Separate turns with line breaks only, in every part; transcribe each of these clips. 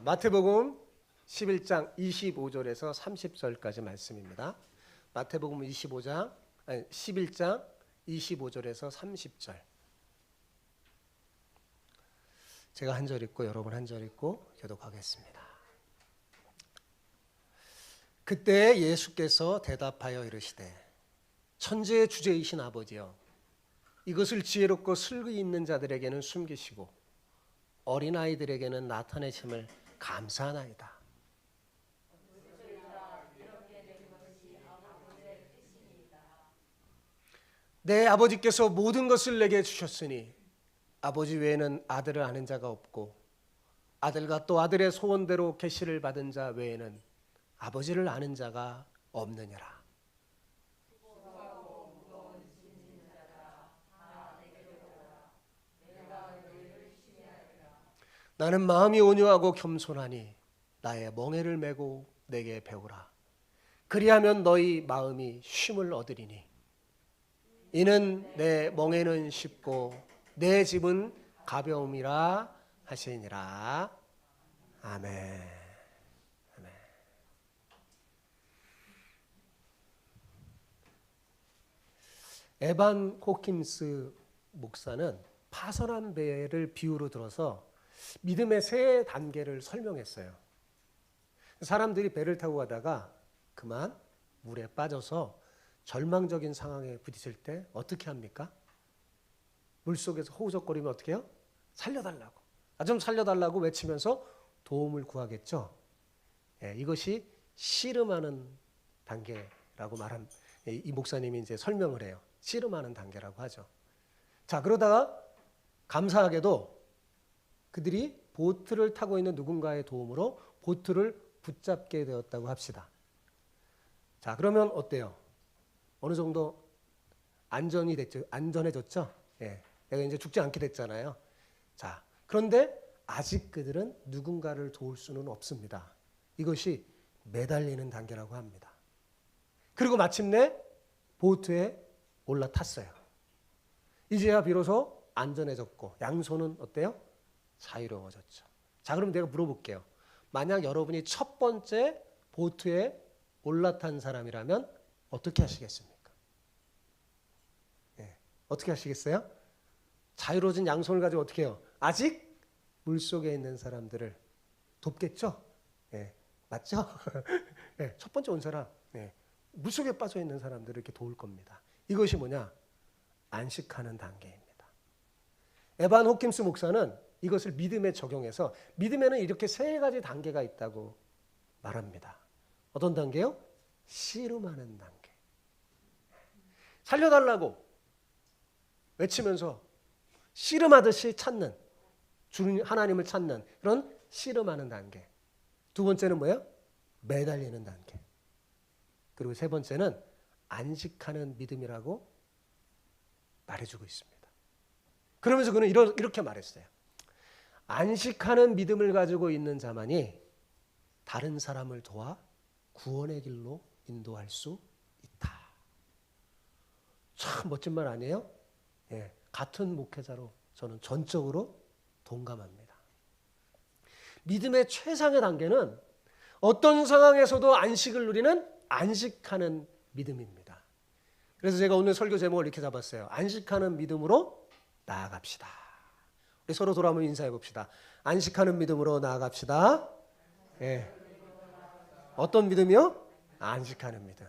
마태복음 11장 25절에서 30절까지 말씀입니다. 마태복음 11장 25절에서 30절. 제가 한 절 읽고 여러분 한 절 읽고 교독하겠습니다. 그때 예수께서 대답하여 이르시되 천지의 주제이신 아버지여, 이것을 지혜롭고 슬기 있는 자들에게는 숨기시고 어린아이들에게는 나타내심을 감사하나이다. 내 아버지께서 모든 것을 내게 주셨으니 아버지 외에는 아들을 아는 자가 없고 아들과 또 아들의 소원대로 계시를 받은 자 외에는 아버지를 아는 자가 없느니라. 나는 마음이 온유하고 겸손하니 나의 멍에를 메고 내게 배우라. 그리하면 너희 마음이 쉼을 얻으리니 이는 내 멍에는 쉽고 내 짐은 가벼움이라 하시니라. 아멘. 아멘. 에반 호킴스 목사는 파선한 배를 비유로 들어서 믿음의 세 단계를 설명했어요. 사람들이 배를 타고 가다가 그만 물에 빠져서 절망적인 상황에 부딪힐 때 어떻게 합니까? 물속에서 호우적거리면 어떻게 해요? 살려달라고. 좀 살려달라고 외치면서 도움을 구하겠죠. 이것이 씨름하는 단계라고 말한 이 목사님이 이제 설명을 해요. 씨름하는 단계라고 하죠. 자, 그러다가 감사하게도 그들이 보트를 타고 있는 누군가의 도움으로 보트를 붙잡게 되었다고 합시다. 자, 그러면 어때요? 어느 정도 안전해졌죠? 내가 이제 죽지 않게 됐잖아요. 자, 그런데 아직 그들은 누군가를 도울 수는 없습니다. 이것이 매달리는 단계라고 합니다. 그리고 마침내 보트에 올라탔어요. 이제야 비로소 안전해졌고 양손은 어때요? 자유로워졌죠. 자, 그럼 내가 물어볼게요. 만약 여러분이 첫 번째 보트에 올라탄 사람이라면 어떻게 하시겠습니까? 어떻게 하시겠어요? 자유로워진 양손을 가지고 어떻게 해요? 아직 물속에 있는 사람들을 돕겠죠? 맞죠? 첫 번째 온 사람, 물속에 빠져 있는 사람들을 이렇게 도울 겁니다. 이것이 뭐냐? 안식하는 단계입니다. 에반 호킴스 목사는 이것을 믿음에 적용해서 믿음에는 이렇게 세 가지 단계가 있다고 말합니다. 어떤 단계요? 씨름하는 단계. 살려달라고 외치면서 씨름하듯이 찾는, 주님 하나님을 찾는 그런 씨름하는 단계. 두 번째는 뭐예요? 매달리는 단계. 그리고 세 번째는 안식하는 믿음이라고 말해주고 있습니다. 그러면서 그는 이렇게 말했어요. 안식하는 믿음을 가지고 있는 자만이 다른 사람을 도와 구원의 길로 인도할 수 있다. 참 멋진 말 아니에요? 같은 목회자로 저는 전적으로 동감합니다. 믿음의 최상의 단계는 어떤 상황에서도 안식을 누리는 안식하는 믿음입니다. 그래서 제가 오늘 설교 제목을 이렇게 잡았어요. 안식하는 믿음으로 나아갑시다. 우리 서로 돌아보면 인사해 봅시다. 안식하는 믿음으로 나아갑시다. 어떤 믿음이요? 안식하는 믿음.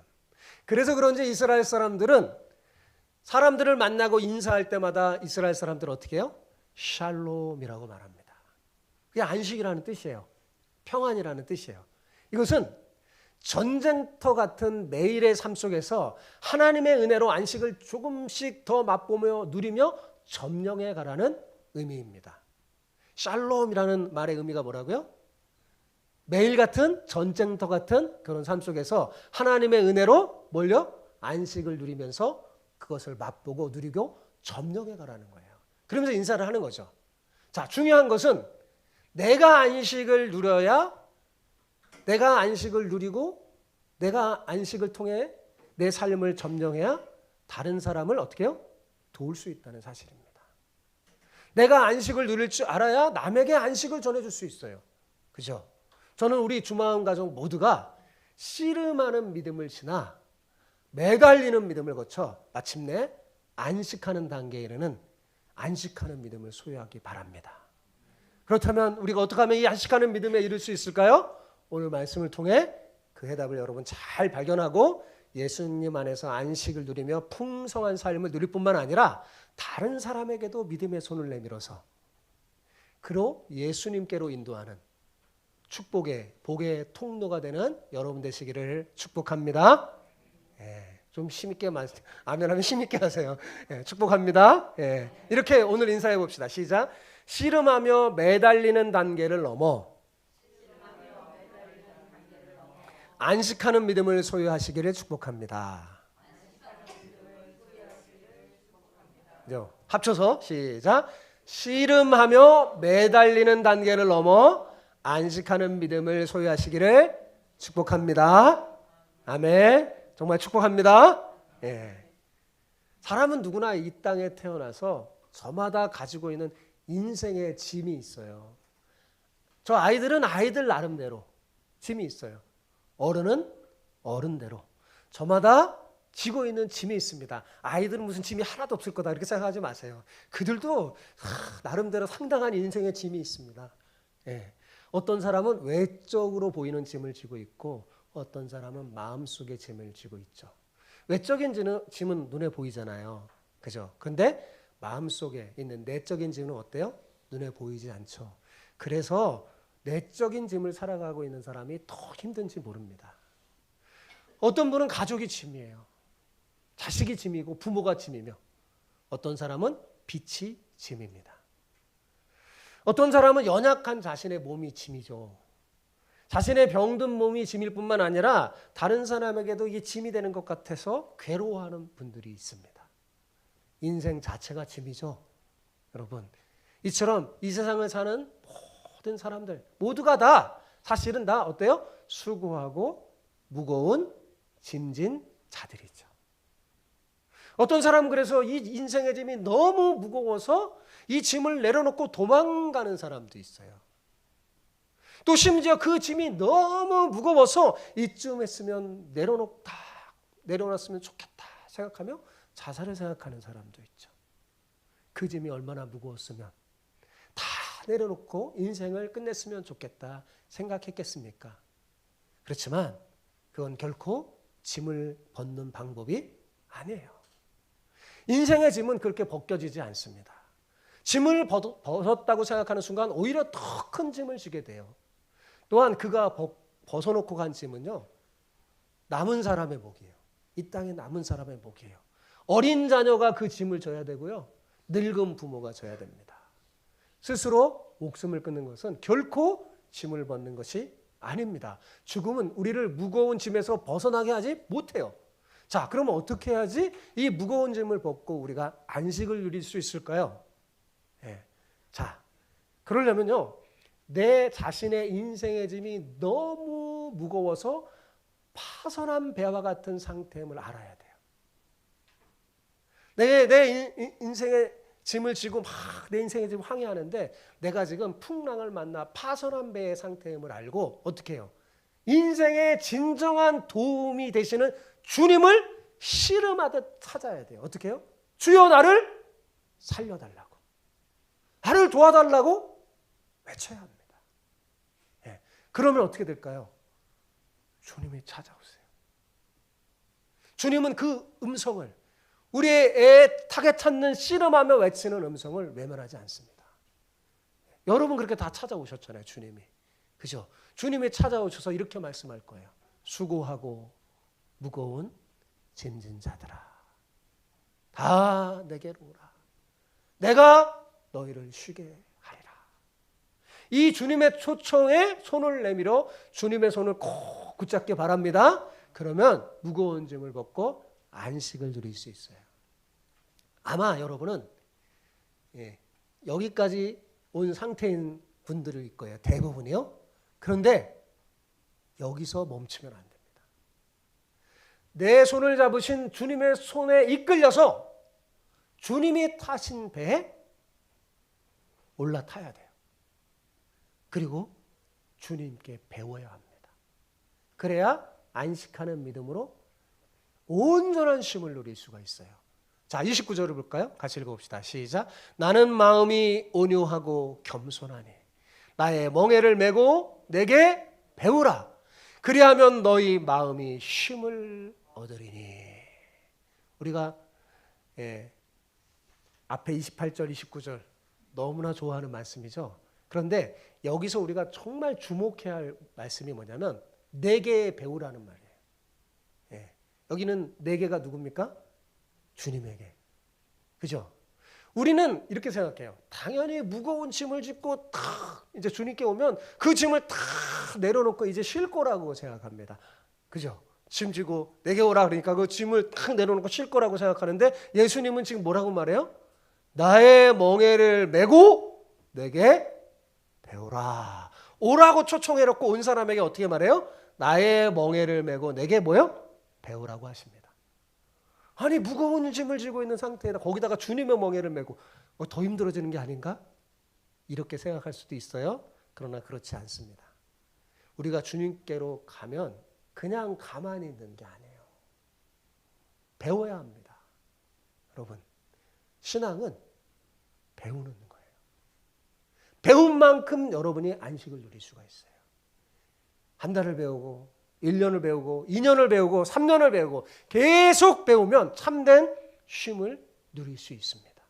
그래서 그런지 이스라엘 사람들은 사람들을 만나고 인사할 때마다 이스라엘 사람들은 어떻게 해요? 샬롬이라고 말합니다. 그게 안식이라는 뜻이에요. 평안이라는 뜻이에요. 이것은 전쟁터 같은 매일의 삶 속에서 하나님의 은혜로 안식을 조금씩 더 맛보며 누리며 점령해 가라는 의미입니다. 샬롬이라는 말의 의미가 뭐라고요? 매일 같은 전쟁터 같은 그런 삶 속에서 하나님의 은혜로 뭘요? 안식을 누리면서 그것을 맛보고 누리고 점령해 가라는 거예요. 그러면서 인사를 하는 거죠. 자, 중요한 것은 내가 안식을 누려야, 내가 안식을 누리고 내가 안식을 통해 내 삶을 점령해야 다른 사람을 어떻게 해요? 도울 수 있다는 사실입니다. 내가 안식을 누릴 줄 알아야 남에게 안식을 전해줄 수 있어요. 그죠? 저는 우리 주마음 가족 모두가 씨름하는 믿음을 지나 매달리는 믿음을 거쳐 마침내 안식하는 단계에 이르는 안식하는 믿음을 소유하기 바랍니다. 그렇다면 우리가 어떻게 하면 이 안식하는 믿음에 이를 수 있을까요? 오늘 말씀을 통해 그 해답을 여러분 잘 발견하고 예수님 안에서 안식을 누리며 풍성한 삶을 누릴 뿐만 아니라 다른 사람에게도 믿음의 손을 내밀어서 그로 예수님께로 인도하는 축복의 복의 통로가 되는 여러분 되시기를 축복합니다. 좀 힘있게 아멘하면 힘있게 하세요. 축복합니다. 이렇게 오늘 인사해 봅시다. 시작. 씨름하며 매달리는 단계를 넘어 안식하는 믿음을 소유하시기를 축복합니다. 합쳐서 시작. 씨름하며 매달리는 단계를 넘어 안식하는 믿음을 소유하시기를 축복합니다. 아멘. 정말 축복합니다. 사람은 누구나 이 땅에 태어나서 저마다 가지고 있는 인생의 짐이 있어요. 저 아이들은 아이들 나름대로 짐이 있어요. 어른은 어른대로 저마다 지고 있는 짐이 있습니다. 아이들은 무슨 짐이 하나도 없을 거다 이렇게 생각하지 마세요. 그들도 나름대로 상당한 인생의 짐이 있습니다. 어떤 사람은 외적으로 보이는 짐을 지고 있고 어떤 사람은 마음속의 짐을 지고 있죠. 외적인 짐은 눈에 보이잖아요. 그죠? 근데 마음속에 있는 내적인 짐은 어때요? 눈에 보이지 않죠. 그래서 내적인 짐을 살아가고 있는 사람이 더 힘든지 모릅니다. 어떤 분은 가족이 짐이에요. 자식이 짐이고 부모가 짐이며 어떤 사람은 빛이 짐입니다. 어떤 사람은 연약한 자신의 몸이 짐이죠. 자신의 병든 몸이 짐일 뿐만 아니라 다른 사람에게도 이게 짐이 되는 것 같아서 괴로워하는 분들이 있습니다. 인생 자체가 짐이죠. 여러분, 이처럼 이 세상을 사는 모든 사람들 모두가 다 사실은 다 어때요? 수고하고 무거운 짐진 자들이죠. 어떤 사람은 그래서 이 인생의 짐이 너무 무거워서 이 짐을 내려놓고 도망가는 사람도 있어요. 또 심지어 그 짐이 너무 무거워서 이쯤 했으면 내려놨으면 좋겠다 생각하며 자살을 생각하는 사람도 있죠. 그 짐이 얼마나 무거웠으면 다 내려놓고 인생을 끝냈으면 좋겠다 생각했겠습니까? 그렇지만 그건 결코 짐을 벗는 방법이 아니에요. 인생의 짐은 그렇게 벗겨지지 않습니다. 짐을 벗었다고 생각하는 순간 오히려 더 큰 짐을 지게 돼요. 또한 그가 벗어놓고 간 짐은요, 남은 사람의 몫이에요. 이 땅에 남은 사람의 몫이에요. 어린 자녀가 그 짐을 져야 되고요, 늙은 부모가 져야 됩니다. 스스로 목숨을 끊는 것은 결코 짐을 벗는 것이 아닙니다. 죽음은 우리를 무거운 짐에서 벗어나게 하지 못해요. 자, 그러면 어떻게 해야지 이 무거운 짐을 벗고 우리가 안식을 누릴 수 있을까요? 자, 그러려면요, 내 자신의 인생의 짐이 너무 무거워서 파선한 배와 같은 상태임을 알아야 돼요. 내 인생의 짐을 지고 막 내 인생의 짐을 항해하는데 내가 지금 풍랑을 만나 파선한 배의 상태임을 알고 어떻게 해요? 인생의 진정한 도움이 되시는 주님을 씨름하듯 찾아야 돼요. 어떻게 해요? 주여 나를 살려달라고, 나를 도와달라고 외쳐야 합니다. 그러면 어떻게 될까요? 주님이 찾아오세요. 주님은 그 음성을, 우리의 애타게 찾는 씨름하며 외치는 음성을 외면하지 않습니다. 여러분 그렇게 다 찾아오셨잖아요, 주님이. 그죠? 주님이 찾아오셔서 이렇게 말씀할 거예요. 수고하고 무거운 짐진 자들아, 다 내게로 오라. 내가 너희를 쉬게 하리라. 이 주님의 초청에 손을 내밀어 주님의 손을 꼭 붙잡게 바랍니다. 그러면 무거운 짐을 벗고 안식을 누릴 수 있어요. 아마 여러분은 여기까지 온 상태인 분들일 거예요. 대부분이요. 그런데 여기서 멈추면 안 됩니다. 내 손을 잡으신 주님의 손에 이끌려서 주님이 타신 배에 올라타야 돼요. 그리고 주님께 배워야 합니다. 그래야 안식하는 믿음으로 온전한 쉼을 누릴 수가 있어요. 자, 29절을 볼까요? 같이 읽어봅시다. 시작. 나는 마음이 온유하고 겸손하니 나의 멍에를 메고 내게 배우라. 그리하면 너희 마음이 쉼을 얻으리니. 우리가 앞에 28절, 29절 너무나 좋아하는 말씀이죠. 그런데 여기서 우리가 정말 주목해야 할 말씀이 뭐냐면 내게 배우라는 말이에요. 여기는 내게가 누굽니까? 주님에게. 그죠? 우리는 이렇게 생각해요. 당연히 무거운 짐을 짓고 탁 이제 주님께 오면 그 짐을 탁 내려놓고 이제 쉴 거라고 생각합니다. 그죠? 짐 지고 내게 오라 그러니까 그 짐을 탁 내려놓고 쉴 거라고 생각하는데 예수님은 지금 뭐라고 말해요? 나의 멍에를 메고 내게 배우라. 오라고 초청해놓고 온 사람에게 어떻게 말해요? 나의 멍에를 메고 내게 뭐요? 배우라고 하십니다. 아니 무거운 짐을 지고 있는 상태에다 거기다가 주님의 멍에를 메고 더 힘들어지는 게 아닌가? 이렇게 생각할 수도 있어요. 그러나 그렇지 않습니다. 우리가 주님께로 가면 그냥 가만히 있는 게 아니에요. 배워야 합니다. 여러분, 신앙은 배우는 거예요. 배운 만큼 여러분이 안식을 누릴 수가 있어요. 한 달을 배우고 1년을 배우고 2년을 배우고 3년을 배우고 계속 배우면 참된 쉼을 누릴 수 있습니다.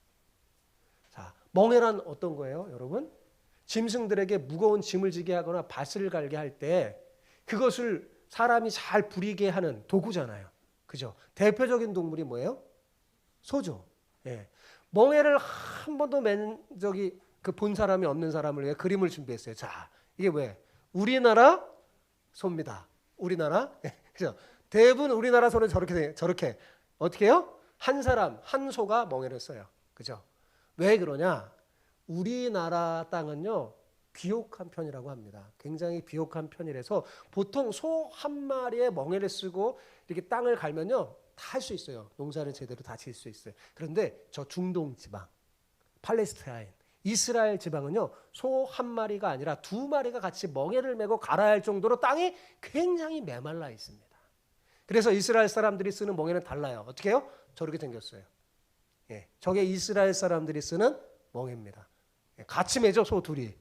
자, 멍에란 어떤 거예요, 여러분? 짐승들에게 무거운 짐을 지게 하거나 밭을 갈게 할 때 그것을 사람이 잘 부리게 하는 도구잖아요. 그죠? 대표적인 동물이 뭐예요? 소죠. 멍에를 한 번도 맨 적이 본 사람이 없는 사람을 위해 그림을 준비했어요. 자, 이게 왜? 우리나라 소입니다. 우리나라. 그죠? 대부분 우리나라 소는 저렇게 어떻게 해요? 한 사람, 한 소가 멍에를 써요. 그죠? 왜 그러냐? 우리나라 땅은요, 비옥한 편이라고 합니다. 굉장히 비옥한 편이라서 보통 소 한 마리에 멍에를 쓰고 이렇게 땅을 갈면요, 다 할 수 있어요. 농사를 제대로 다 지을 수 있어요. 그런데 저 중동 지방, 팔레스타인, 이스라엘 지방은요, 소 한 마리가 아니라 두 마리가 같이 멍에를 메고 갈아야 할 정도로 땅이 굉장히 메말라 있습니다. 그래서 이스라엘 사람들이 쓰는 멍에는 달라요. 어떻게 해요? 저렇게 생겼어요. 저게 이스라엘 사람들이 쓰는 멍에입니다. 같이 매죠, 소 둘이.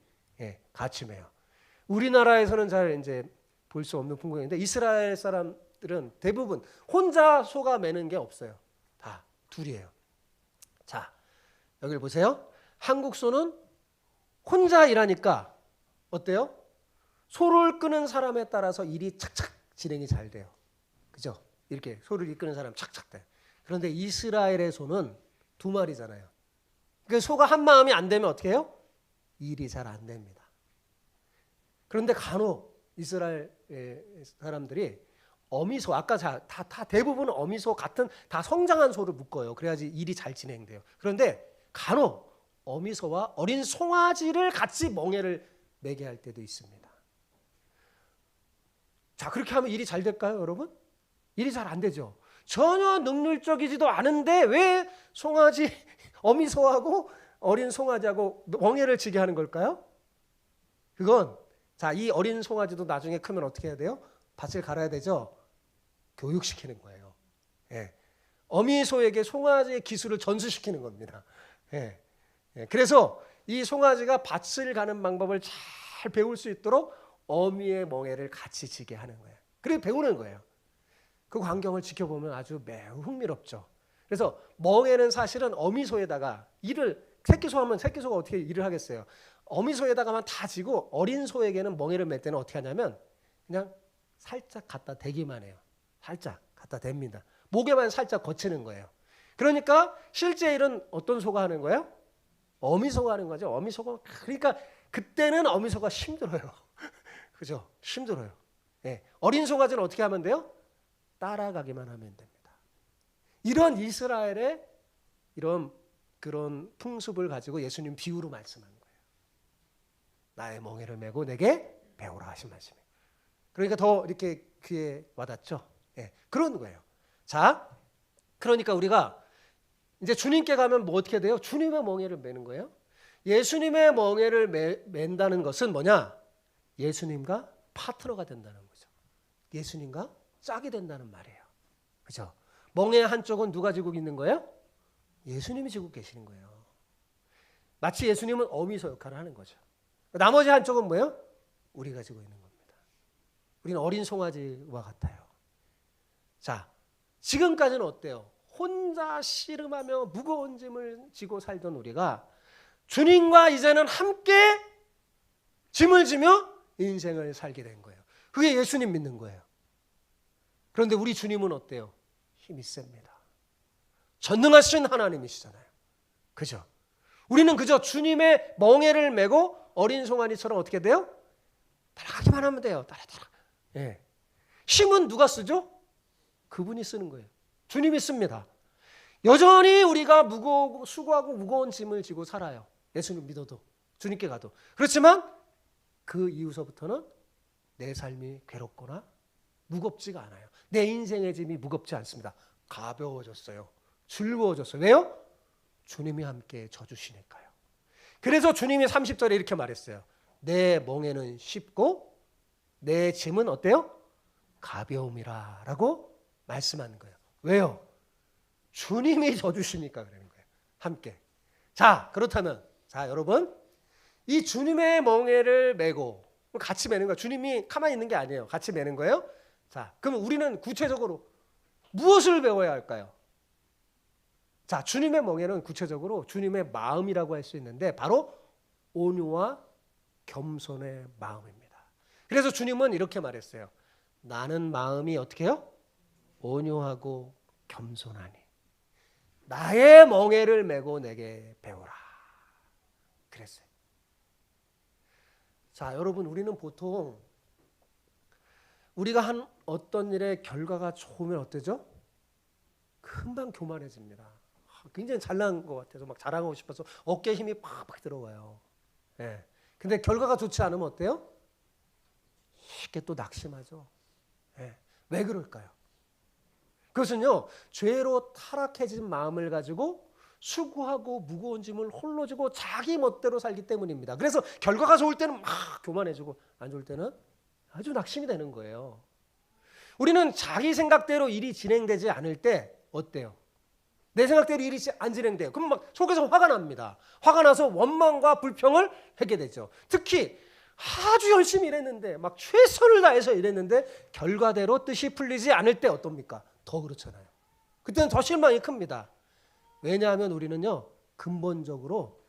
같이 매요. 우리나라에서는 잘 이제 볼 수 없는 풍경인데 이스라엘 사람들은 대부분 혼자 소가 매는 게 없어요. 다 둘이에요. 자, 여기를 보세요. 한국 소는 혼자 일하니까 어때요? 소를 끄는 사람에 따라서 일이 착착 진행이 잘 돼요. 그죠? 이렇게 소를 이끄는 사람 착착 돼. 그런데 이스라엘의 소는 두 마리잖아요. 그러니까 소가 한 마음이 안 되면 어떻게 해요? 일이 잘 안 됩니다. 그런데 간혹 이스라엘 사람들이 어미소, 아까 다 대부분 어미소 같은 다 성장한 소를 묶어요. 그래야지 일이 잘 진행돼요. 그런데 간혹 어미소와 어린 송아지를 같이 멍에를 매게 할 때도 있습니다. 자, 그렇게 하면 일이 잘 될까요, 여러분? 일이 잘 안 되죠. 전혀 능률적이지도 않은데 왜 송아지, 어미소하고 어린 송아지하고 멍에를 지게 하는 걸까요? 그건 자, 이 어린 송아지도 나중에 크면 어떻게 해야 돼요? 밭을 갈아야 되죠. 교육시키는 거예요. 어미소에게 송아지의 기술을 전수시키는 겁니다. 그래서 이 송아지가 밭을 가는 방법을 잘 배울 수 있도록 어미의 멍에를 같이 지게 하는 거예요. 그래서 배우는 거예요. 그 광경을 지켜보면 아주 매우 흥미롭죠. 그래서 멍에는 사실은 어미소에다가 새끼소 하면 새끼소가 어떻게 일을 하겠어요? 어미소에다가만 다 지고 어린 소에게는 멍에를 맬 때는 어떻게 하냐면 그냥 살짝 갖다 대기만 해요. 살짝 갖다 댑니다. 목에만 살짝 거치는 거예요. 그러니까 실제 일은 어떤 소가 하는 거예요? 어미소가 하는 거죠. 어미소가. 그러니까 그때는 어미소가 힘들어요. 그죠? 힘들어요. 어린 송아지는 어떻게 하면 돼요? 따라가기만 하면 됩니다. 이런 이스라엘의 이런 그런 풍습을 가지고 예수님 비유로 말씀한 거예요. 나의 멍에를 메고 내게 배우라 하신 말씀이에요. 그러니까 더 이렇게 귀에 와닿죠. 그런 거예요. 자, 그러니까 우리가 이제 주님께 가면 뭐 어떻게 돼요? 주님의 멍에를 메는 거예요. 예수님의 멍에를 맨다는 것은 뭐냐? 예수님과 파트너가 된다는 거죠. 예수님과 짝이 된다는 말이에요. 그죠? 멍에 한쪽은 누가 지고 있는 거예요? 예수님이 지고 계시는 거예요. 마치 예수님은 어미소 역할을 하는 거죠. 나머지 한쪽은 뭐예요? 우리가 지고 있는 겁니다. 우리는 어린 송아지와 같아요. 자, 지금까지는 어때요? 혼자 씨름하며 무거운 짐을 지고 살던 우리가 주님과 이제는 함께 짐을 지며 인생을 살게 된 거예요. 그게 예수님 믿는 거예요. 그런데 우리 주님은 어때요? 힘이 셉니다. 전능하신 하나님이시잖아요. 그죠? 우리는 그저 주님의 멍에를 메고 어린 송아지처럼 어떻게 돼요? 따라가기만 하면 돼요. 따라. 예. 힘은 누가 쓰죠? 그분이 쓰는 거예요. 주님이 씁니다. 여전히 우리가 수고하고 무거운 짐을 지고 살아요. 예수님 믿어도, 주님께 가도. 그렇지만 그 이후서부터는 내 삶이 괴롭거나 무겁지가 않아요. 내 인생의 짐이 무겁지 않습니다. 가벼워졌어요. 즐거워졌어요. 왜요? 주님이 함께 져주시니까요. 그래서 주님이 30절에 이렇게 말했어요. 내 멍에는 쉽고 내 짐은 어때요? 가벼움이라 라고 말씀하는 거예요. 왜요? 주님이 져주시니까 그러는 거예요. 함께. 자, 그렇다면 여러분, 이 주님의 멍에를 메고 같이 메는 거예요. 주님이 가만히 있는 게 아니에요. 같이 메는 거예요. 자, 그럼 우리는 구체적으로 무엇을 배워야 할까요? 자, 주님의 멍에는 구체적으로 주님의 마음이라고 할 수 있는데 바로 온유와 겸손의 마음입니다. 그래서 주님은 이렇게 말했어요. 나는 마음이 어떻게 해요? 온유하고 겸손하니 나의 멍에를 메고 내게 배우라. 그랬어요. 자, 여러분, 우리는 보통 우리가 한 어떤 일의 결과가 좋으면 어때죠? 금방 교만해집니다. 굉장히 잘난 것 같아서 막 자랑하고 싶어서 어깨에 힘이 팍팍 들어가요. 예. 근데 결과가 좋지 않으면 어때요? 쉽게 또 낙심하죠. 예. 왜 그럴까요? 그것은요, 죄로 타락해진 마음을 가지고 수고하고 무거운 짐을 홀로 지고 자기 멋대로 살기 때문입니다. 그래서 결과가 좋을 때는 막 교만해지고 안 좋을 때는 아주 낙심이 되는 거예요. 우리는 자기 생각대로 일이 진행되지 않을 때 어때요? 내 생각대로 일이 안 진행돼요. 그럼 막 속에서 화가 납니다. 화가 나서 원망과 불평을 하게 되죠. 특히 아주 열심히 일했는데 막 최선을 다해서 일했는데 결과대로 뜻이 풀리지 않을 때 어떻습니까? 더 그렇잖아요. 그때는 더 실망이 큽니다. 왜냐하면 우리는요, 근본적으로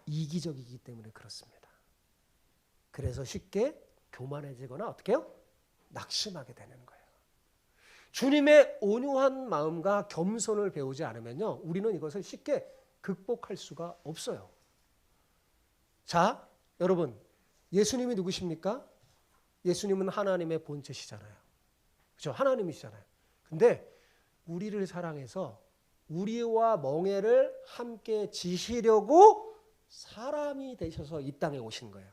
이기적이기 때문에 그렇습니다. 그래서 쉽게 교만해지거나 어떻게 해요? 낙심하게 되는 거예요. 주님의 온유한 마음과 겸손을 배우지 않으면요, 우리는 이것을 쉽게 극복할 수가 없어요. 자, 여러분, 예수님이 누구십니까? 예수님은 하나님의 본체시잖아요. 그렇죠? 하나님이시잖아요. 근데 우리를 사랑해서 우리와 멍에를 함께 지시려고 사람이 되셔서 이 땅에 오신 거예요.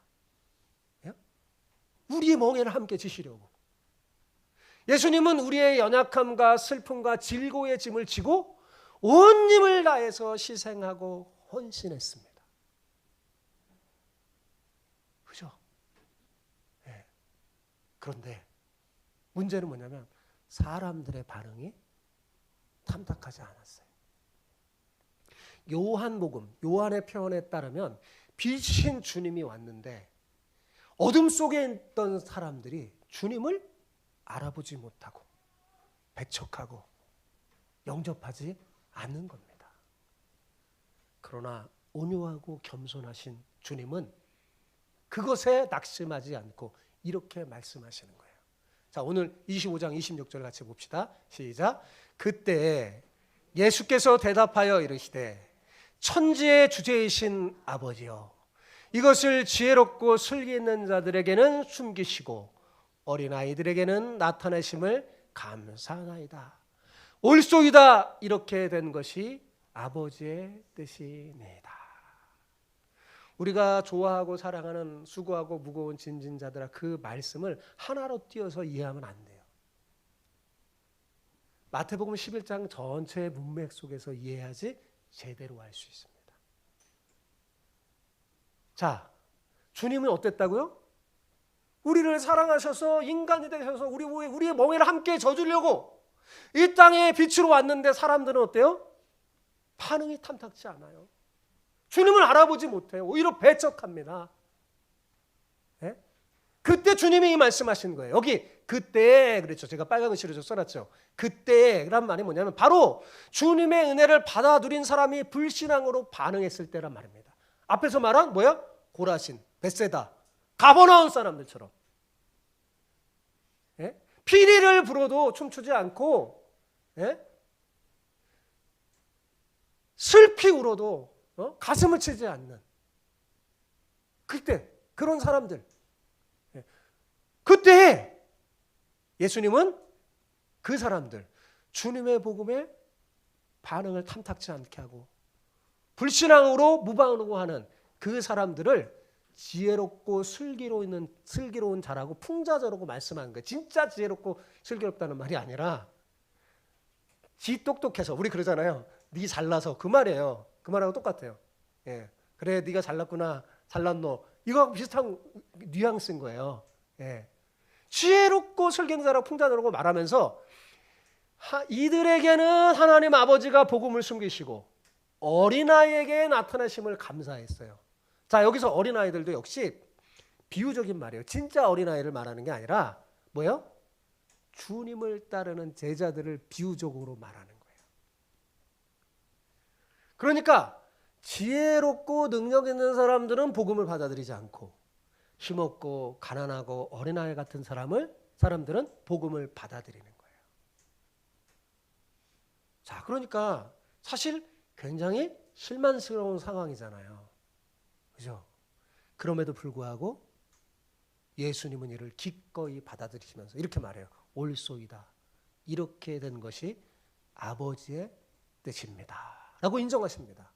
우리의 멍에를 함께 지시려고. 예수님은 우리의 연약함과 슬픔과 질고의 짐을 지고 온 힘을 다해서 희생하고 헌신했습니다. 그죠? 네. 그런데 문제는 뭐냐면 사람들의 반응이 탐탁하지 않았어요. 요한복음, 요한의 표현에 따르면 빛이신 주님이 왔는데 어둠 속에 있던 사람들이 주님을 알아보지 못하고 배척하고 영접하지 않는 겁니다. 그러나 온유하고 겸손하신 주님은 그것에 낙심하지 않고 이렇게 말씀하시는 거예요. 자, 오늘 25장 26절 같이 봅시다. 시작. 그때 예수께서 대답하여 이르시되 천지의 주제이신 아버지여, 이것을 지혜롭고 슬기 있는 자들에게는 숨기시고 어린아이들에게는 나타내심을 감사하나이다. 옳소이다. 이렇게 된 것이 아버지의 뜻이니이다. 우리가 좋아하고 사랑하는 수고하고 무거운 짐진자들아, 그 말씀을 하나로 띄어서 이해하면 안 돼요. 마태복음 11장 전체의 문맥 속에서 이해해야지 제대로 알 수 있습니다. 자, 주님은 어땠다고요? 우리를 사랑하셔서 인간이 되셔서 우리의 멍에를 함께 져주려고 이 땅에 빛으로 왔는데 사람들은 어때요? 반응이 탐탁지 않아요. 주님을 알아보지 못해요. 오히려 배척합니다. 네? 그때 주님이 이 말씀하신 거예요. 여기 그때 그랬죠. 제가 빨간 글씨로 써놨죠. 그때란 말이 뭐냐면 바로 주님의 은혜를 받아 누린 사람이 불신앙으로 반응했을 때란 말입니다. 앞에서 말한 뭐야? 고라신, 벳세다, 가버나움 사람들처럼. 예? 피리를 불어도 춤추지 않고, 예? 슬피 울어도 가슴을 치지 않는 그때 그런 사람들. 예. 그때 예수님은 그 사람들 주님의 복음에 반응을 탐탁지 않게 하고 불신앙으로 무방하는 그 사람들을 지혜롭고 슬기로운 자라고 풍자자라고 말씀하는 거예요. 진짜 지혜롭고 슬기롭다는 말이 아니라 지 똑똑해서 우리 그러잖아요. 네 잘나서 그 말이에요. 그 말하고 똑같아요. 예. 그래 네가 잘났구나 잘났노 이거하고 비슷한 뉘앙스인 거예요. 예. 지혜롭고 슬기로운 풍자자라고 말하면서 이들에게는 하나님 아버지가 복음을 숨기시고 어린아이에게 나타나심을 감사했어요. 자, 여기서 어린아이들도 역시 비유적인 말이에요. 진짜 어린아이를 말하는 게 아니라 뭐예요? 주님을 따르는 제자들을 비유적으로 말하는 거예요. 그러니까 지혜롭고 능력 있는 사람들은 복음을 받아들이지 않고 힘없고 가난하고 어린아이 같은 사람들은 복음을 받아들이는 거예요. 자, 그러니까 사실 굉장히 실망스러운 상황이잖아요. 그죠? 그럼에도 불구하고 예수님은 이를 기꺼이 받아들이시면서 이렇게 말해요. 옳소이다. 이렇게 된 것이 아버지의 뜻입니다. 라고 인정하십니다.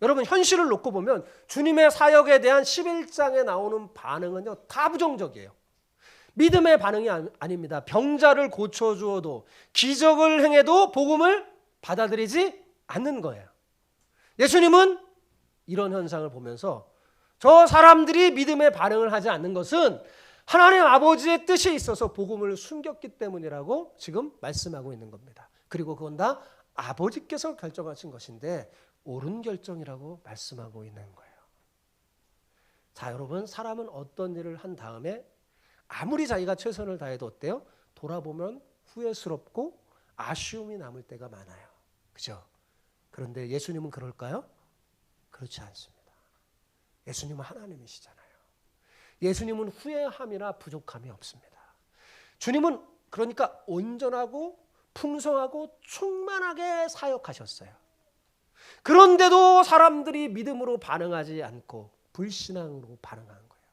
여러분 현실을 놓고 보면 주님의 사역에 대한 11장에 나오는 반응은요 다 부정적이에요. 믿음의 반응이 아닙니다. 병자를 고쳐주어도 기적을 행해도 복음을 받아들이지 않는 거예요. 예수님은 이런 현상을 보면서 저 사람들이 믿음의 반응을 하지 않는 것은 하나님 아버지의 뜻에 있어서 복음을 숨겼기 때문이라고 지금 말씀하고 있는 겁니다. 그리고 그건 다 아버지께서 결정하신 것인데 옳은 결정이라고 말씀하고 있는 거예요. 자, 여러분 사람은 어떤 일을 한 다음에 아무리 자기가 최선을 다해도 어때요? 돌아보면 후회스럽고 아쉬움이 남을 때가 많아요. 그죠? 그런데 예수님은 그럴까요? 그렇지 않습니다. 예수님은 하나님이시잖아요. 예수님은 후회함이나 부족함이 없습니다. 주님은 그러니까 온전하고 풍성하고 충만하게 사역하셨어요. 그런데도 사람들이 믿음으로 반응하지 않고 불신앙으로 반응한 거예요.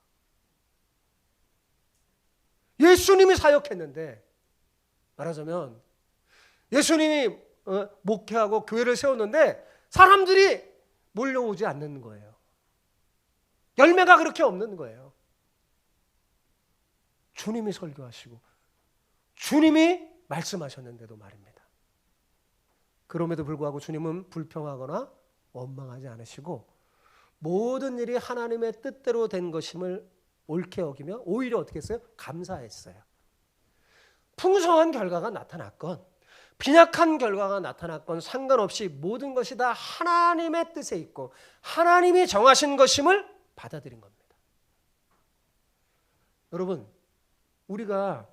예수님이 사역했는데 말하자면 예수님이 목회하고 교회를 세웠는데 사람들이 몰려오지 않는 거예요. 열매가 그렇게 없는 거예요. 주님이 설교하시고 주님이 말씀하셨는데도 말입니다. 그럼에도 불구하고 주님은 불평하거나 원망하지 않으시고 모든 일이 하나님의 뜻대로 된 것임을 옳게 여기며 오히려 어떻게 했어요? 감사했어요. 풍성한 결과가 나타났건 빈약한 결과가 나타났건 상관없이 모든 것이 다 하나님의 뜻에 있고 하나님이 정하신 것임을 받아들인 겁니다. 여러분 우리가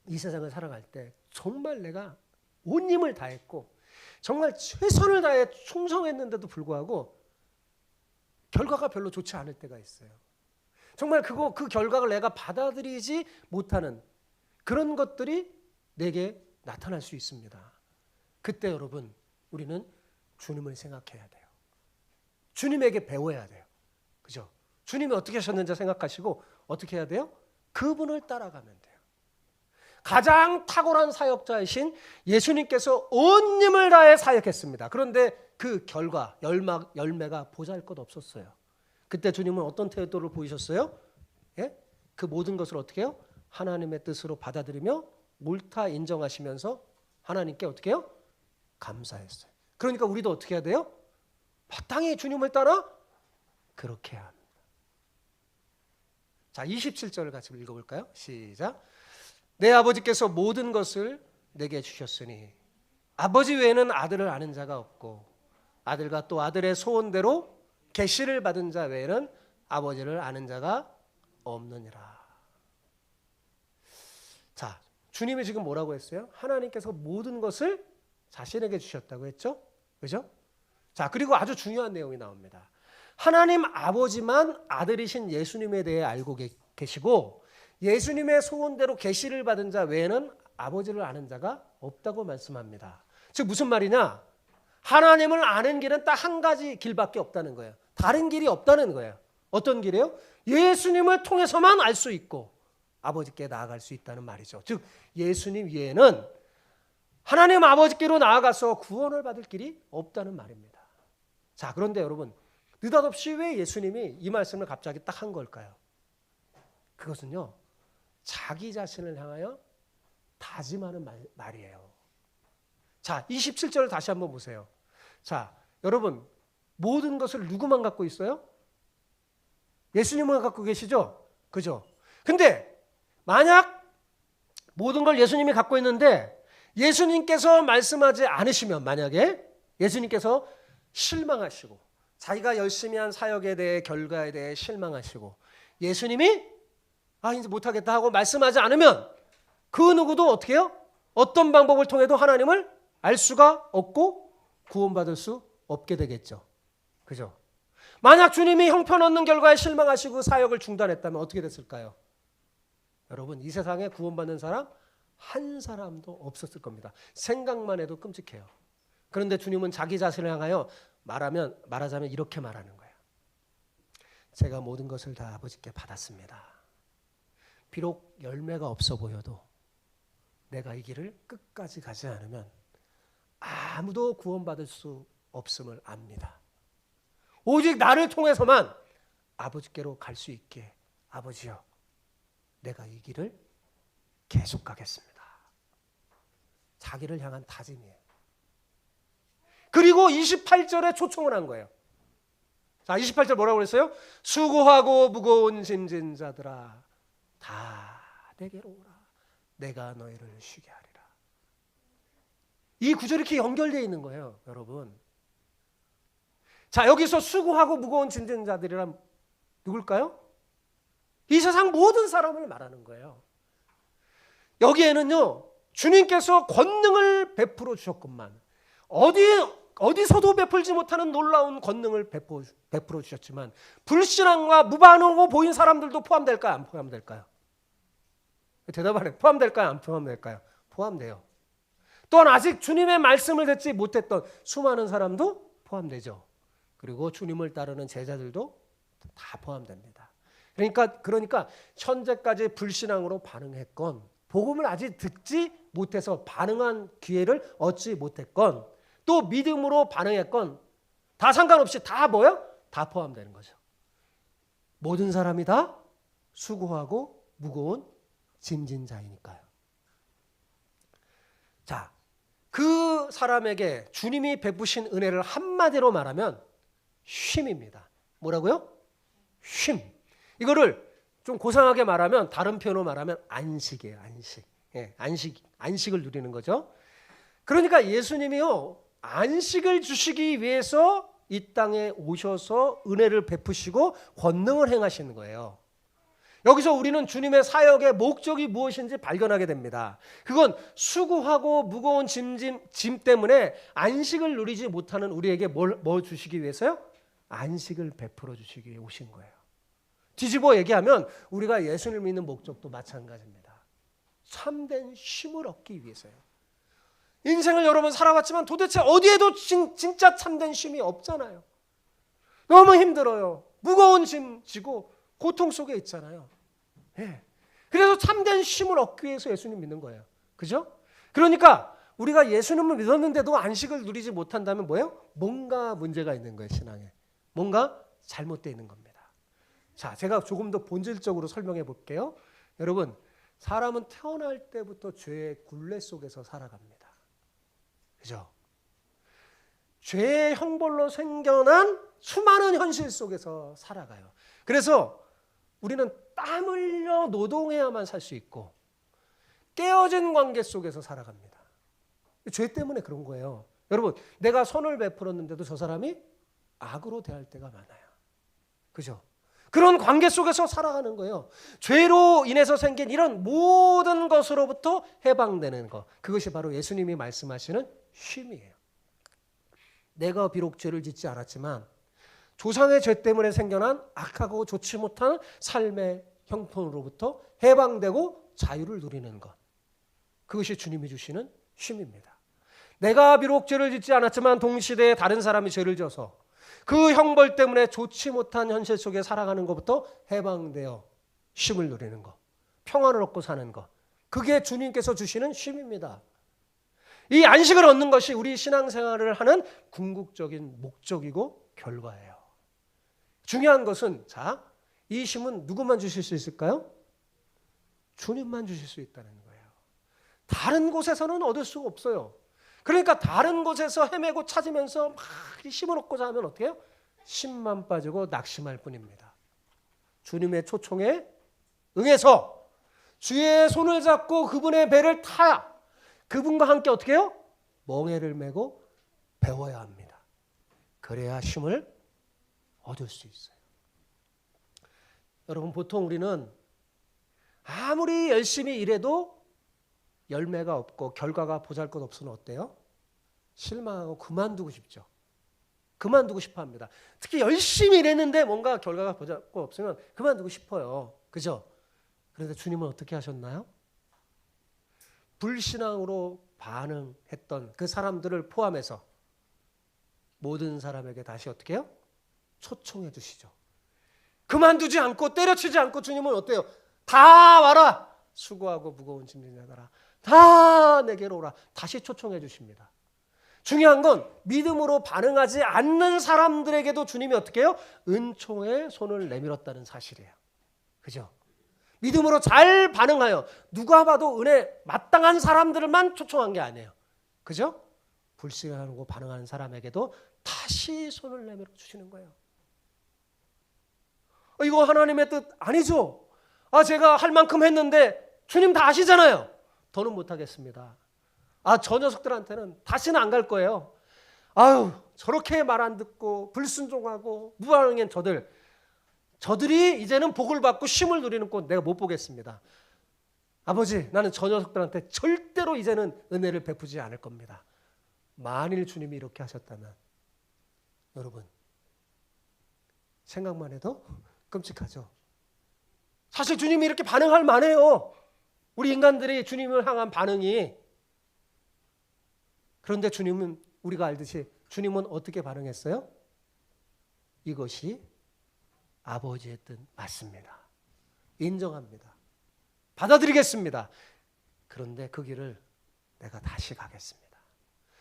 이 세상을 살아갈 때 정말 내가 온 힘을 다했고 정말 최선을 다해 충성했는데도 불구하고 결과가 별로 좋지 않을 때가 있어요. 정말 그 결과를 내가 받아들이지 못하는 그런 것들이 내게 나타날 수 있습니다. 그때 여러분 우리는 주님을 생각해야 돼요. 주님에게 배워야 돼요. 그죠? 주님이 어떻게 하셨는지 생각하시고 어떻게 해야 돼요? 그분을 따라가면 돼요. 가장 탁월한 사역자이신 예수님께서 온 힘을 다해 사역했습니다. 그런데 그 결과 열매가 보잘것없었어요. 그때 주님은 어떤 태도를 보이셨어요? 예? 그 모든 것을 어떻게 해요? 하나님의 뜻으로 받아들이며 옳다 인정하시면서 하나님께 어떻게 해요? 감사했어요. 그러니까 우리도 어떻게 해야 돼요? 마땅히 주님을 따라 그렇게 해야 합니다. 자, 27절을 같이 읽어볼까요? 시작. 내 아버지께서 모든 것을 내게 주셨으니 아버지 외에는 아들을 아는 자가 없고 아들과 또 아들의 소원대로 계시를 받은 자 외에는 아버지를 아는 자가 없느니라. 자, 주님이 지금 뭐라고 했어요? 하나님께서 모든 것을 자신에게 주셨다고 했죠? 그죠? 자, 그리고 아주 중요한 내용이 나옵니다. 하나님 아버지만 아들이신 예수님에 대해 알고 계시고 예수님의 소원대로 계시를 받은 자 외에는 아버지를 아는 자가 없다고 말씀합니다. 즉 무슨 말이냐? 하나님을 아는 길은 딱 한 가지 길밖에 없다는 거예요. 다른 길이 없다는 거예요. 어떤 길이에요? 예수님을 통해서만 알 수 있고 아버지께 나아갈 수 있다는 말이죠. 즉 예수님 외에는 하나님 아버지께로 나아가서 구원을 받을 길이 없다는 말입니다. 자, 그런데 여러분 느닷없이 왜 예수님이 이 말씀을 갑자기 딱 한 걸까요? 그것은요, 자기 자신을 향하여 다짐하는 말이에요. 자, 27절을 다시 한번 보세요. 자, 여러분 모든 것을 누구만 갖고 있어요? 예수님만 갖고 계시죠? 그죠? 근데 만약 모든 걸 예수님이 갖고 있는데 예수님께서 말씀하지 않으시면, 만약에 예수님께서 실망하시고 자기가 열심히 한 사역에 대해 결과에 대해 실망하시고 예수님이 이제 못하겠다 하고 말씀하지 않으면 그 누구도 어떻게 해요? 어떤 방법을 통해도 하나님을 알 수가 없고 구원받을 수 없게 되겠죠. 그죠? 만약 주님이 형편없는 결과에 실망하시고 사역을 중단했다면 어떻게 됐을까요? 여러분 이 세상에 구원받는 사람 한 사람도 없었을 겁니다. 생각만 해도 끔찍해요. 그런데 주님은 자기 자신을 향하여 말하자면 이렇게 말하는 거예요. 제가 모든 것을 다 아버지께 받았습니다. 비록 열매가 없어 보여도 내가 이 길을 끝까지 가지 않으면 아무도 구원받을 수 없음을 압니다. 오직 나를 통해서만 아버지께로 갈 수 있게 아버지여 내가 이 길을 계속 가겠습니다. 자기를 향한 다짐이에요. 그리고 28절에 초청을 한 거예요. 자, 28절 뭐라고 그랬어요? 수고하고 무거운 짐진 자들아 다 내게로 오라. 내가 너희를 쉬게 하리라. 이 구절이 이렇게 연결되어 있는 거예요, 여러분. 자, 여기서 수고하고 무거운 짐진 자들이란 누굴까요? 이 세상 모든 사람을 말하는 거예요. 여기에는요, 주님께서 권능을 베풀어 주셨건만 어디서도 베풀지 못하는 놀라운 권능을 베풀어 주셨지만 불신앙과 무반응으로 보인 사람들도 포함될까요? 안 포함될까요? 대답하래. 포함될까요? 안 포함될까요? 포함돼요. 또한 아직 주님의 말씀을 듣지 못했던 수많은 사람도 포함되죠. 그리고 주님을 따르는 제자들도 다 포함됩니다. 그러니까 현재까지 불신앙으로 반응했건 복음을 아직 듣지 못해서 반응한 기회를 얻지 못했건 또 믿음으로 반응했건 다 상관없이 다 뭐예요? 다 포함되는 거죠. 모든 사람이 다 수고하고 무거운 짐진 자이니까요. 자, 그 사람에게 주님이 베푸신 은혜를 한마디로 말하면 쉼입니다. 뭐라고요? 쉼. 이거를 좀 고상하게 말하면 다른 표현으로 말하면 안식이에요. 안식. 예, 안식을 누리는 거죠. 그러니까 예수님이요 안식을 주시기 위해서 이 땅에 오셔서 은혜를 베푸시고 권능을 행하시는 거예요. 여기서 우리는 주님의 사역의 목적이 무엇인지 발견하게 됩니다. 그건 수고하고 무거운 짐 때문에 안식을 누리지 못하는 우리에게 뭘 주시기 위해서요? 안식을 베풀어 주시기 위해 오신 거예요. 뒤집어 얘기하면 우리가 예수님을 믿는 목적도 마찬가지입니다. 참된 쉼을 얻기 위해서요. 인생을 여러 번 살아봤지만 도대체 어디에도 진짜 참된 쉼이 없잖아요. 너무 힘들어요. 무거운 짐 지고 고통 속에 있잖아요. 네. 그래서 참된 쉼을 얻기 위해서 예수님 믿는 거예요. 그죠? 그러니까 우리가 예수님을 믿었는데도 안식을 누리지 못한다면 뭐예요? 뭔가 문제가 있는 거예요, 신앙에. 뭔가 잘못되어 있는 겁니다. 자, 제가 조금 더 본질적으로 설명해 볼게요. 여러분, 사람은 태어날 때부터 죄의 굴레 속에서 살아갑니다. 그죠? 죄의 형벌로 생겨난 수많은 현실 속에서 살아가요. 그래서 우리는 땀 흘려 노동해야만 살 수 있고 깨어진 관계 속에서 살아갑니다. 죄 때문에 그런 거예요. 여러분, 내가 선을 베풀었는데도 저 사람이 악으로 대할 때가 많아요. 그죠? 그런 관계 속에서 살아가는 거예요. 죄로 인해서 생긴 이런 모든 것으로부터 해방되는 것, 그것이 바로 예수님이 말씀하시는 쉼이에요. 내가 비록 죄를 짓지 않았지만 조상의 죄 때문에 생겨난 악하고 좋지 못한 삶의 형편으로부터 해방되고 자유를 누리는 것, 그것이 주님이 주시는 쉼입니다. 내가 비록 죄를 짓지 않았지만 동시대에 다른 사람이 죄를 져서 그 형벌 때문에 좋지 못한 현실 속에 살아가는 것부터 해방되어 쉼을 누리는 것, 평안을 얻고 사는 것, 그게 주님께서 주시는 쉼입니다. 이 안식을 얻는 것이 우리 신앙생활을 하는 궁극적인 목적이고 결과예요. 중요한 것은, 자, 이 쉼은 누구만 주실 수 있을까요? 주님만 주실 수 있다는 거예요. 다른 곳에서는 얻을 수가 없어요. 그러니까 다른 곳에서 헤매고 찾으면서 막 쉼을 얻고자 하면 어떻게 해요? 쉼만 빠지고 낙심할 뿐입니다. 주님의 초청에 응해서 주의 손을 잡고 그분의 배를 타야 그분과 함께 어떻게 해요? 멍에를 메고 배워야 합니다. 그래야 쉼을 얻을 수 있어요. 여러분, 보통 우리는 아무리 열심히 일해도 열매가 없고 결과가 보잘것없으면 어때요? 실망하고 그만두고 싶죠. 그만두고 싶어 합니다. 특히 열심히 일했는데 뭔가 결과가 보잘것없으면 그만두고 싶어요. 그죠? 그런데 주님은 어떻게 하셨나요? 불신앙으로 반응했던 그 사람들을 포함해서 모든 사람에게 다시 어떻게 해요? 초청해 주시죠. 그만두지 않고 때려치지 않고 주님은 어때요? 다 와라. 수고하고 무거운 짐진 자들아, 다 내게로 오라. 다시 초청해 주십니다. 중요한 건 믿음으로 반응하지 않는 사람들에게도 주님이 어떻게 해요? 은총의 손을 내밀었다는 사실이에요. 그죠? 믿음으로 잘 반응하여 누가 봐도 은혜 마땅한 사람들만 초청한 게 아니에요. 그죠? 불신하고 반응하는 사람에게도 다시 손을 내밀어 주시는 거예요. 이거 하나님의 뜻 아니죠? 제가 할 만큼 했는데 주님 다 아시잖아요. 더는 못하겠습니다. 저 녀석들한테는 다시는 안 갈 거예요. 저렇게 말 안 듣고 불순종하고 무반응한 저들이 이제는 복을 받고 쉼을 누리는 꼴 내가 못 보겠습니다. 아버지, 나는 저 녀석들한테 절대로 이제는 은혜를 베푸지 않을 겁니다. 만일 주님이 이렇게 하셨다면 여러분, 생각만 해도 끔찍하죠. 사실 주님이 이렇게 반응할 만해요. 우리 인간들이 주님을 향한 반응이. 그런데 주님은, 우리가 알듯이 주님은 어떻게 반응했어요? 이것이 아버지의 뜻 맞습니다. 인정합니다. 받아들이겠습니다. 그런데 그 길을 내가 다시 가겠습니다.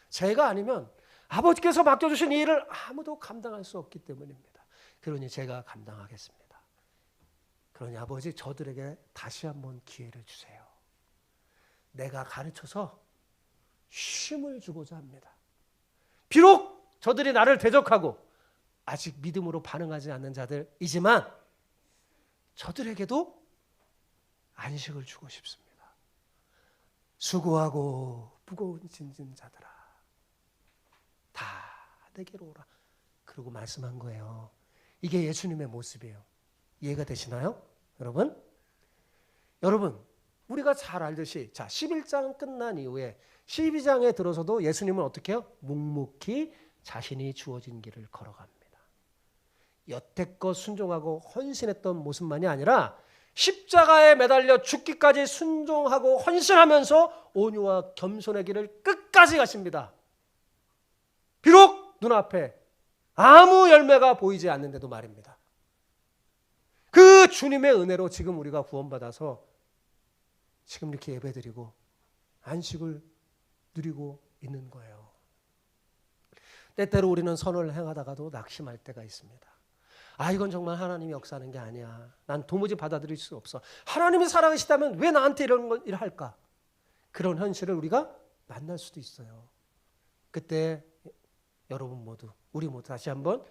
제가 아니면 아버지께서 맡겨주신 이 일을 아무도 감당할 수 없기 때문입니다. 그러니 제가 감당하겠습니다. 그러니 아버지, 저들에게 다시 한번 기회를 주세요. 내가 가르쳐서 쉼을 주고자 합니다. 비록 저들이 나를 대적하고 아직 믿음으로 반응하지 않는 자들이지만 저들에게도 안식을 주고 싶습니다. 수고하고 무거운 짐진 자들아, 다 내게로 오라. 그러고 말씀한 거예요. 이게 예수님의 모습이에요. 이해가 되시나요? 여러분, 우리가 잘 알듯이 11장 끝난 이후에 12장에 들어서도 예수님은 어떻게 해요? 묵묵히 자신이 주어진 길을 걸어갑니다. 여태껏 순종하고 헌신했던 모습만이 아니라 십자가에 매달려 죽기까지 순종하고 헌신하면서 온유와 겸손의 길을 끝까지 가십니다. 비록 눈앞에 아무 열매가 보이지 않는데도 말입니다. 그 주님의 은혜로 지금 우리가 구원받아서 지금 이렇게 예배드리고 안식을 누리고 있는 거예요. 때때로 우리는 선을 행하다가도 낙심할 때가 있습니다. 이건 정말 하나님이 역사하는 게 아니야. 난 도무지 받아들일 수 없어. 하나님이 사랑하시다면 왜 나한테 이런 일을 할까? 그런 현실을 우리가 만날 수도 있어요. 그때 여러분 모두, 우리 모두 다시 한번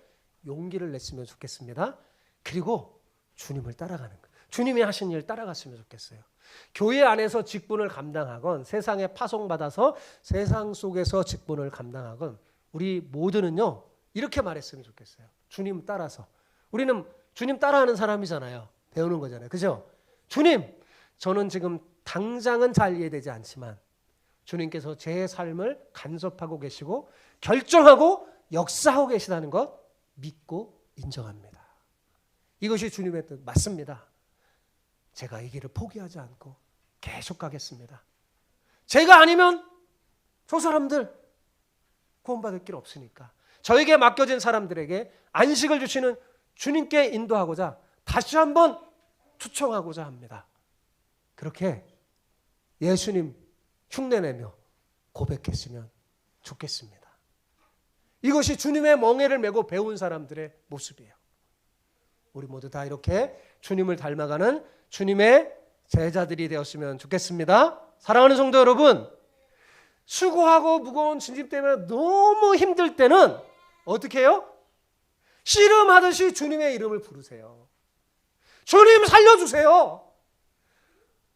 용기를 냈으면 좋겠습니다. 그리고 주님을 따라가는 거예요. 주님이 하신 일 따라갔으면 좋겠어요. 교회 안에서 직분을 감당하건 세상에 파송받아서 세상 속에서 직분을 감당하건 우리 모두는요 이렇게 말했으면 좋겠어요. 주님 따라서. 우리는 주님 따라하는 사람이잖아요. 배우는 거잖아요. 그죠? 주님, 저는 지금 당장은 잘 이해되지 않지만 주님께서 제 삶을 간섭하고 계시고 결정하고 역사하고 계시다는 것 믿고 인정합니다. 이것이 주님의 뜻 맞습니다. 제가 이 길을 포기하지 않고 계속 가겠습니다. 제가 아니면 저 사람들 구원받을 길 없으니까 저에게 맡겨진 사람들에게 안식을 주시는 주님께 인도하고자 다시 한번 초청하고자 합니다. 그렇게 예수님 흉내내며 고백했으면 좋겠습니다. 이것이 주님의 멍에를 메고 배운 사람들의 모습이에요. 우리 모두 다 이렇게 주님을 닮아가는 주님의 제자들이 되었으면 좋겠습니다. 사랑하는 성도 여러분, 수고하고 무거운 짐 때문에 너무 힘들 때는 어떻게 해요? 씨름하듯이 주님의 이름을 부르세요. 주님 살려주세요.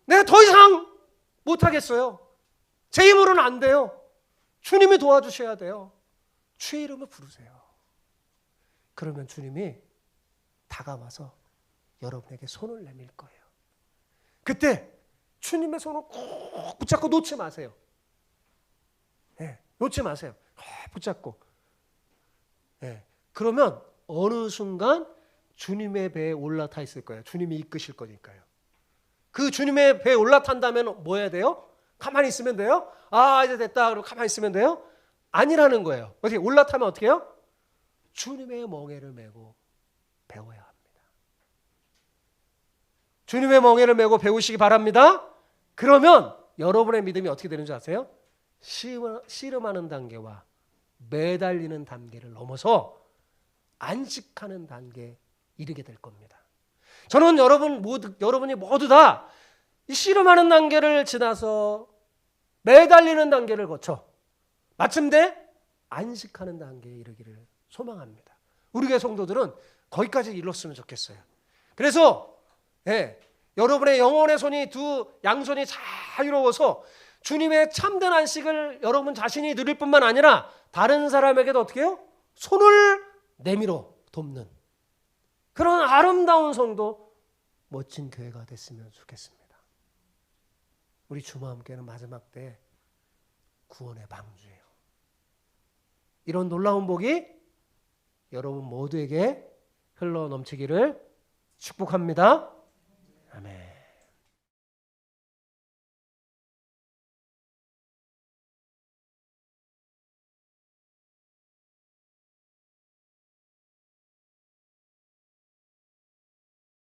내가 더 이상 못하겠어요. 제 힘으로는 안 돼요. 주님이 도와주셔야 돼요. 주의 이름을 부르세요. 그러면 주님이 다가와서 여러분에게 손을 내밀 거예요. 그때 주님의 손을 꼭 붙잡고 놓지 마세요. 네, 놓지 마세요. 붙잡고. 네, 그러면 어느 순간 주님의 배에 올라타 있을 거예요. 주님이 이끄실 거니까요. 그 주님의 배에 올라탄다면 뭐 해야 돼요? 가만히 있으면 돼요? 아, 이제 됐다. 그러고 가만히 있으면 돼요? 아니라는 거예요. 어떻게 올라타면 어떻게 해요? 주님의 멍에를 메고 배워야 합니다. 주님의 멍에를 메고 배우시기 바랍니다. 그러면 여러분의 믿음이 어떻게 되는 줄 아세요? 씨름하는 단계와 매달리는 단계를 넘어서 안식하는 단계에 이르게 될 겁니다. 저는 여러분이 모두 다 이 씨름하는 단계를 지나서 매달리는 단계를 거쳐 마침내 안식하는 단계에 이르기를 소망합니다. 우리 교회 성도들은 거기까지 이뤘으면 좋겠어요. 그래서 여러분의 영혼의 손이 양손이 자유로워서 주님의 참된 안식을 여러분 자신이 누릴 뿐만 아니라 다른 사람에게도 어떻게 해요? 손을 내밀어 돕는 그런 아름다운 성도, 멋진 교회가 됐으면 좋겠습니다. 우리 주마함교회는 마지막 때 구원의 방주예요. 이런 놀라운 복이 여러분 모두에게 흘러 넘치기를 축복합니다. 아멘.